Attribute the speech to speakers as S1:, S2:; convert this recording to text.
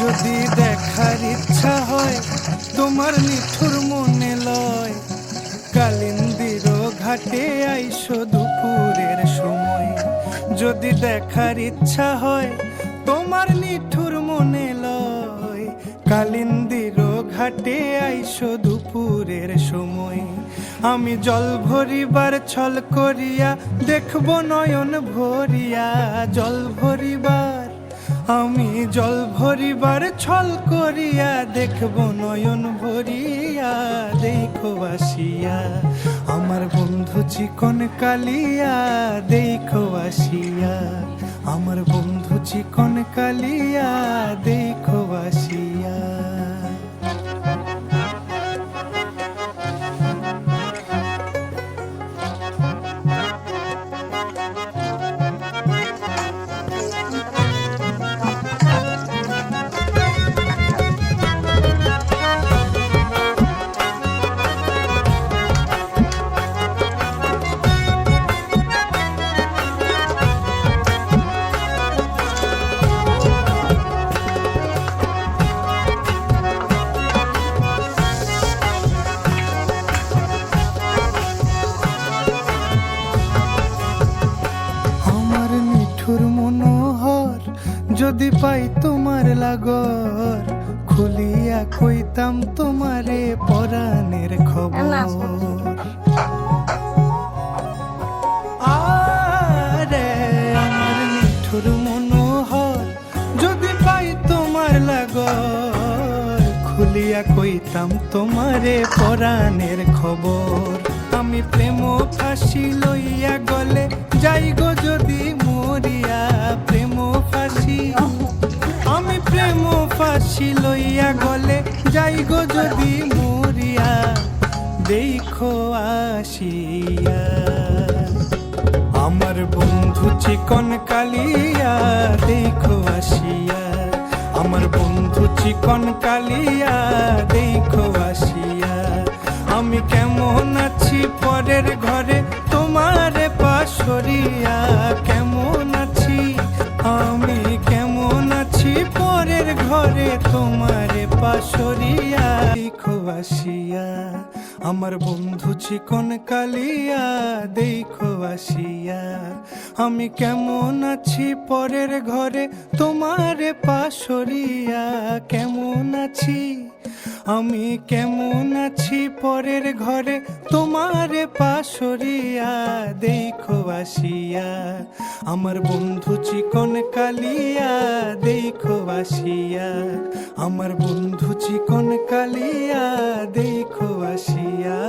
S1: যদি দেখার ইচ্ছা হয় তোমার নিঠুর মনে লয়, কালিন্দির ঘাটে আইসো দুপুরের সময়। যদি দেখার ইচ্ছা হয় তোমার নিঠুর মনে লয়, কালিন্দির ঘাটে আইসো দুপুরের সময়। আমি জল ভরিবার ছল করিয়া দেখব নয়ন ভরিয়া, জল ভরিবার আমি জল ভরিবার ছল করিয়া দেখব নয়ন ভরিয়া। দেখো আসিয়া আমার বন্ধু চিকন কালিয়া, দেখো আসিয়া আমার বন্ধু চিকন কালিয়া, দেখো আসিয়া। মনোহর যদি পাই তোমার লাগর, খুলিয়া কইতাম তোমারে পরাণের খবর। আরে আমার নিঠুর মনোহর যদি পাই তোমার লাগর, খুলিয়া কইতাম তোমারে পরাণের খবর। আমি প্রেম ফাঁসি লইয়া গলে যাই গো যদি মরিয়া, প্রেম ফাঁসি আমি প্রেম ফাঁসি লইয়া গলে যাই গো যদি মরিয়া। দেখো আসিয়া আমার বন্ধু চিকন কালিয়া, দেখো আসিয়া আমার বন্ধু চিকন কালিয়া, দেখো আসিয়া। আমি কেমন আছি পরের ঘরে তোমারে পাশরিয়া, কেমন আছি আমি কেমন আছি পরের ঘরে তোমারে পাশরিয়া। দেখো আসিয়া আমার বন্ধু চিকন কালিয়া, দেখো আসিয়া আমি কেমন আছি পরের ঘরে তোমারে পাশরিয়া। কেমন আছি আমি কেমন আছি পরের ঘরে তোমারে পাশরিয়া। দেখো আসিয়া আমার বন্ধু চিকন কালিয়া, দেখো আসিয়া আমার বন্ধু চিকন কালিয়া, দেখো আসিয়া।